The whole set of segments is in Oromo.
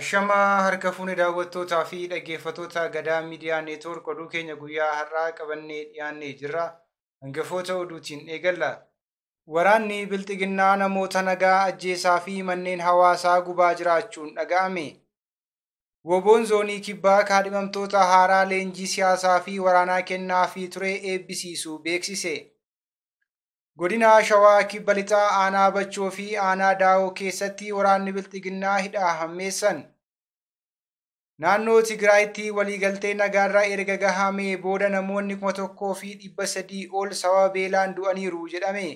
Ashamaa harka fuuni daawwattootaa fi dhaggeeffattoota Gadaa Miidiyaa Neetwoork oduu keenya guyyaa har'aa qabannee dhiyaannee jirra. Hangafoota oduutiin eegalla. Waraanni Bilxiginnaa namoota nagaa ajjeesaa fi manneen hawaasaa gubaa jiraachuun dhaga'ame. Woboon zoonii kibbaa kaadhimamtoota haaraa leenjii siyaasaa fi waraanaa kennaa fi ture eebbisiisuu beeksise. Godina Shawaa Kibba Lixaa aanaa Bachoo fi aanaa Daawoo keessatti waraanni Bilxiginnaa hidhaa hammeessan. Naannoo Tigraayitti waliigaltee nagaarraa erga gahamee booda namoonni 1,300 ol sababa beelaan du'aniiru jedhame.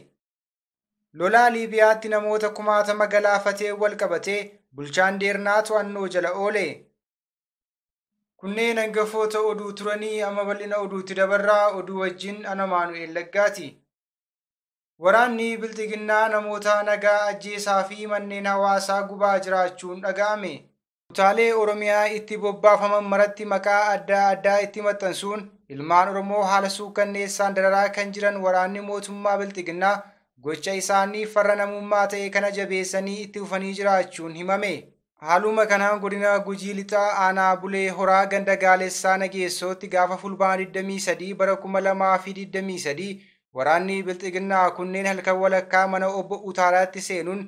Lolaa Liibiyaatti namoota 60 galaafatee wal qabatee bulchaan Deernaa to'annoo jala oole. Kunneen hangafoota oduu turanii amma bal'ina oduutti dabarraa. Oduu wajjin ana Maanu'eel Laggaati. Waraanni Bilxiginnaa namoota nagaa ajjeesaa fi manneen hawaasaa gubaa jiraachuun dhaga'ame. Kutaalee Oromiyaa itti bobbaafaman maratti maqaa adda addaa itti maxxansuun ilmaan Oromoo haala suukanneessaan dararaa kan jiran waraanni mootummaa Bilxiginnaa gocha isaanii farra namummaa ta'e kana jabeessanii itti fufanii jiraachuun himame. Haaluma kanaan godina Gujii Lixaa aanaa Bulee Horaa ganda Gaalessaa Nageessootti gaafa fulbaana 23 bara 2023 waraanni Bilxiginnaa kunneen halkan walakkaa mana obbo Utaalaatti seenuun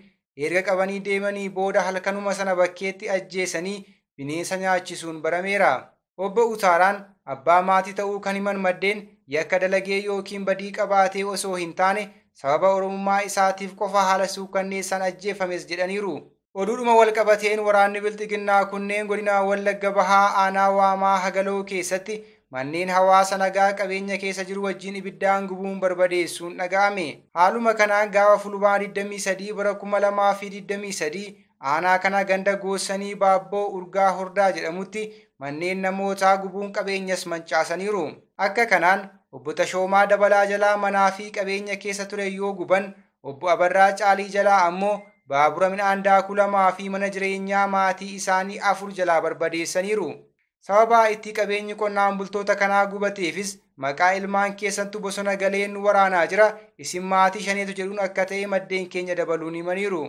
erga qabanii deemanii booda halkanuma sana bakkeetti ajjeesanii bineensa nyaachisuun barameera. Obbo Utaalaan abbaa maatii ta'uu kan himan maddeen yakka dalagee yookiin badii qabaatee osoo hin taane sababa Oromummaa isaatiif qofa haala suukanneessaan ajjeefames jedhaniiru. Oduudhuma wal qabateen waraanni Bilxiginnaa kunneen godina Wallagga Bahaa aanaa Waamaa Hagaloo keessatti manneen hawaasa nagaa qabeenya keessa jiru wajjin ibiddaan gubuun barbadeessuun dhaga'ame. Haaluma kanaan gaafa fulbaana 23 bara 2023 aanaa kana ganda Goossanii Baabboo Urgaa Hordaa jedhamutti manneen namootaa gubuun qabeenyas mancaasaniiru. Akka kanaan obbo Tashoomaa Dabalaa jalaa manaa fi qabeenya keessa ture yoo guban, obbo Abarraa Caalii jalaa ammoo baabura midhaan daakuu 2 fi mana jireenyaa maatii isaanii 4 jalaa barbadeessaniiru. Sababa itti qabeenyi qonnaan bultoota kanaa gubateefis maqaa ilmaan keessattuu bosona galeen waraanaa jira. Isin maatii shaneetu jedhuun akka ta'e maddeen keenya dabaluun himaniiru.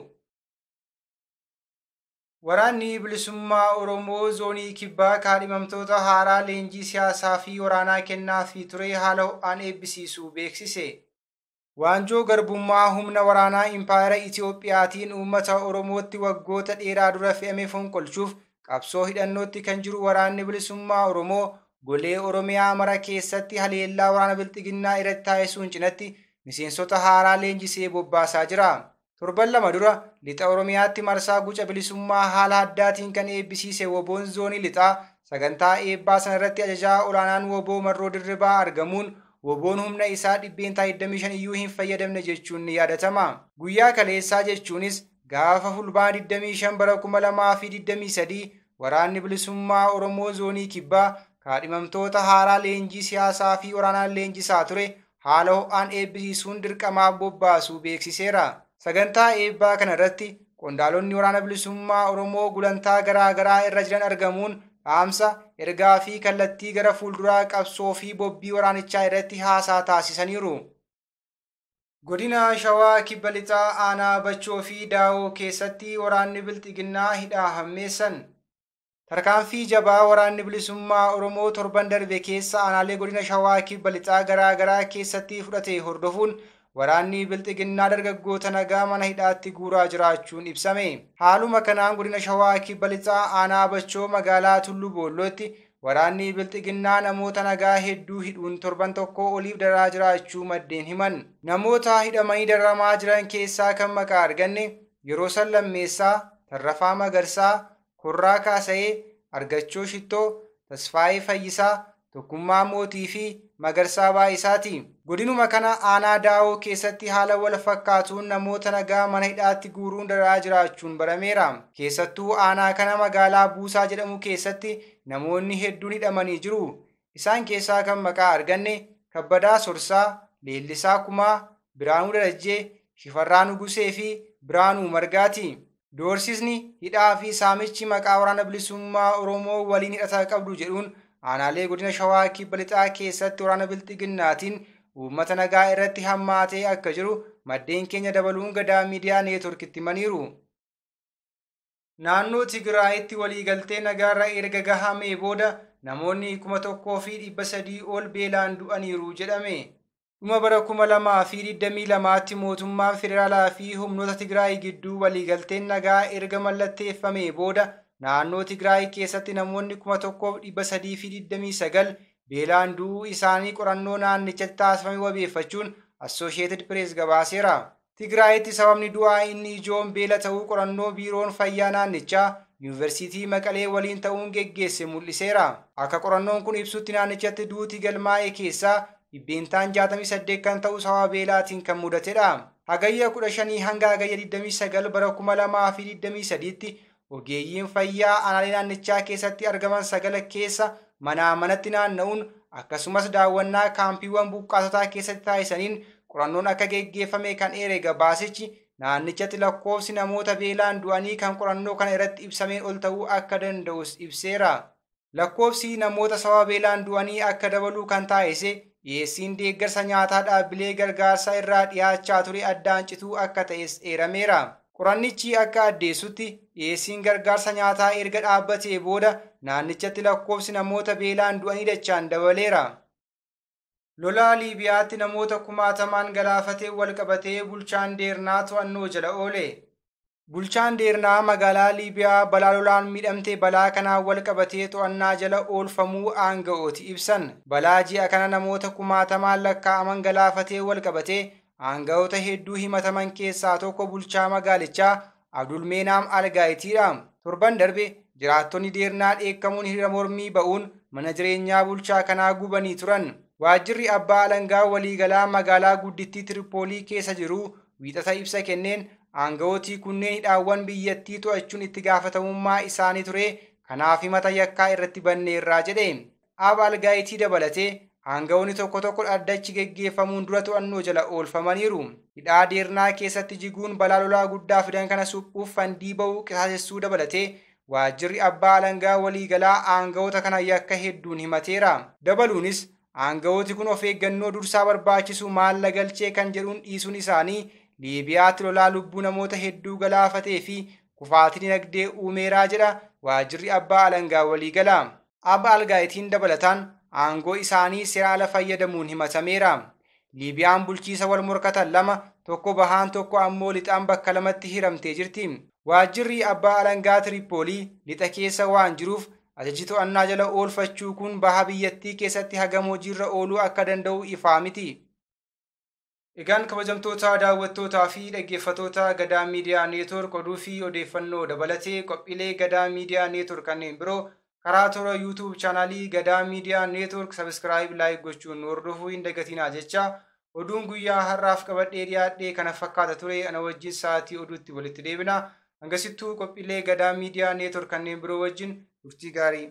Waraanni Bilisummaa Oromoo zoonii kibbaa kaadhimamtoota haaraa leenjii siyaasaa fi waraanaa kennaa fi ture haala ho'aan eebbisiisuu beeksise. Waanjoo garbummaa humna waraanaa Impaayera Itiyoophiyaatiin uummata Oromootti waggoota dheeraa dura fe'ame fonqolchuuf qabsoo hidhannootti kan jiru waraanni Bilisummaa Oromoo golee Oromiyaa mara keessatti haleellaa waraana Bilxiginnaa irratti taasisuun cinatti miseensota haaraa leenjisee bobbaasaa jira. Torban 2 dura lixa Oromiyaatti marsaa guca bilisummaa haala addaatiin kan eebbisiise woboon zoonii lixaa sagantaa eebbaa sana irratti ajajaa olaanaan woboo Marroo Dirribaa argamuun woboon humna isaa 25 iyyuu hin fayyadamne jechuun ni yaadatama. Guyyaa kaleessaa jechuunis gaafa fulbaana 25 bara 2023 waraanni Bilisummaa Oromoo zoonii kibbaa kaadhimamtoota haaraa leenjii siyaasaa fi waraanaan leenjisaa ture haala ho'aan eebbisiisuun dirqamaa bobbaasuu beeksiseera. Sagantaa eebbaa kana irratti qondaalonni waraana Bilisummaa Oromoo gulantaa garaa garaa irra jiran argamuun dhaamsa, ergaa fi kallattii gara fuulduraa qabsoo fi bobbii waraanichaa irratti haasaa taasisaniiru. Godina Shawaa Kibba Lixaa aanaa Bachoo fi Daawoo keessatti waraanni Bilxiginnaa hidhaa hammeessan. Tarkaanfii jabaa waraanni Bilisummaa Oromoo torban darbe keessa aanaalee godina Shawaa Kibba Lixaa garaa garaa keessatti fudhate hordofuun waraanni Bilxiginnaa dargaggoota nagaa mana hidhaatti guuraa jiraachuun ibsame. Haaluma kanaan godina Shawaa Kibba Lixaa aanaa Bachoo magaalaa Tulluu Boollootti waraanni Bilxiginnaa namoota nagaa hedduu hidhuun torban tokko oliif dararaa jiraachuu maddeen himan. Namoota hidhamanii dararamaa jiran keessaa kan maqaa arganne Yeroo San Lammeessaa, Tarrafaa Magarsaa, Korraa Kaasa'ee, Argachoo Shittoo, Tasfaayee Fayyisaa, Tokkummaa Mootii fi Magarsaa Baayisaati. Godinuma kana aanaa Daawoo keessatti haala wal fakkaatuun namoota nagaa mana hidhaatti guuruun dararaa jiraachuun barameera. Keessattuu aanaa kana magaalaa Buusaa jedhamu keessatti namoonni hedduun hidhamanii jiru. Isaan keessaa kan maqaa arganne Kabbadaa Sorsaa, Leellisaa Kumaa, Biraanuu Darajjee, Shifarraa Nugusee fi Biraanuu Margaati. Doorsisni hidhaa fi saamichi maqaa waraana Bilisummaa Oromoo waliin hidhata qabdu jedhuun aanaalee godina Shawaa Kibba Lixaa keessatti waraana Bilxiginnaatiin uummata nagaa irratti hammaatee akka jiru maddeen keenya dabaluun Gadaa Miidiyaa Neetwoorkitti himaniiru. Naannoo Tigraayitti waliigaltee nagaarraa erga gahamee booda namoonni 1,300 ol beelaan du'aniiru jedhame. Dhuma bara 2022tti mootummaan federaalaa fi humnoota Tigraay gidduu waliigalteen nagaa erga mallatteeffamee booda naannoo Tigraay keessatti namoonni 1,329 beelaan du'uu isaanii qorannoo naannichatti taasifame wabeeffachuun Associated Press gabaaseera. Tigraayitti sababni du'aa inni ijoon beela ta'uu qorannoo biiroon fayyaa naannichaa Yuunivarsiitii Maqalee waliin ta'uun geggeesse mul'iseera. Akka qorannoon kun ibsutti naannichatti duuti galmaa'e keessaa dhibbeentaan 68 kan ta'u sababa beelaatiin kan mudatedha. Hagayya 15 hanga hagayya 29 bara 2023tti ogeeyyiin fayyaa aanaalee naannichaa keessatti argaman 9 keessa manaa manatti naanna'uun akkasumas daawwannaa kaampiiwwan buqqaatotaa keessatti taasisaniin qorannoon akka geggeeffame kan eere gabaasichi naannichatti lakkoofsi namoota beelaan du'anii kan qorannoo kana irratti ibsameen ol ta'uu akka danda'us ibseera. Lakkoofsi namoota sababa beelaan du'anii akka dabaluu kan taasise dhiyeessiin deeggarsa nyaataa dhaabbilee gargaarsaa irraa dhiyaachaa ture addaan cituu akka ta'es eerameera. Qorannichi akka addeessutti dhiyeessiin gargaarsa nyaataa erga dhaabbatee booda naannichatti lakkoofsi namoota beelaan du'anii dachaan dabaleera. Lolaa Liibiyaatti namoota 60,000 galaafatee wal qabatee bulchaan Deernaa to'annoo jala oole. Bulchaan Deernaa magaalaa Liibiyaa balaa lolaan miidhamte balaa kanaan wal qabatee to'annaa jala oolfamuu aanga'ooti ibsan. Balaa ji'a kana namoota 60,000 lakkaa'aman galaafatee wal qabatee aanga'oota hedduu himataman keessaa tokko bulchaa magaalichaa Abdulmeenaam Algaayitiidha. Torban darbe jiraattonni Deernaa dheekkamuun hiriira mormii ba'uun mana jireenyaa bulchaa kanaa gubanii turan. Waajjirri abbaa alangaa waliigalaa magaalaa guddittii Tiripoolii keessa jiru wiixata ibsa kenneen aanga'ootii kunneen hidhaawwan biyyattii to'achuun itti gaafatamummaa isaanii ture kanaaf himata yakkaa irratti banneerraa jedhe. Abba Algaayitii dabalatee aanga'oonni tokko tokko dhaddachi geggeeffamuun dura to'annoo jala oolfamaniiru. Hidhaa Deernaa keessatti jiguun balaa lolaa guddaa fidan kana suphuuf fandii ba'uu qisaasessuu dabalatee waajjirri abbaa alangaa waliigalaa aanga'oota kana yakka hedduun himateera. Dabaluunis aanga'ooti kun of eeggannoo dursaa barbaachisu maalla galchee kan jedhuun dhiisuun isaanii Liibiyaatti lolaa lubbuu namoota hedduu galaafatee fi kufaatii dinagdee uumeeraa jedha waajjirri abbaa alangaa waliigalaa. Abba Algaayitiin dabalataan aangoo isaanii seeraan ala fayyadamuun himatameera. Liibiyaan bulchiisa wal morkatan lama tokko bahaan tokko ammoo lixaan bakka lamatti hiramtee jirti. Waajjirri abbaa alangaa Tiripoolii lixa keessa waan jiruuf ajaji to'annaa jala oolfachuu kun baha biyyattii keessatti hagam hojiirra ooluu akka danda'u ifaa miti. Egaan kabajamtoota daawwattootaa fi dhaggeeffattoota Gadaa Miidiyaa Neetwoork oduu fi odeeffannoo dabalatee qophiilee Gadaa Miidiyaa Neetwoork kanneen biroo karaa toora YouTube chaanaalii Gadaa Miidiyaa Neetwoork subscribe like gochuun hordofuu hin dagatinaa jecha oduun guyyaa har'aaf qabadhee dhiyaadhee kana fakkaata ture ana wajjin sa'aatii oduutti walitti deebina. Hangasittuu qophiilee Gadaa Miidiyaa Neetwoork kanneen biroo wajjin turtii gaarii.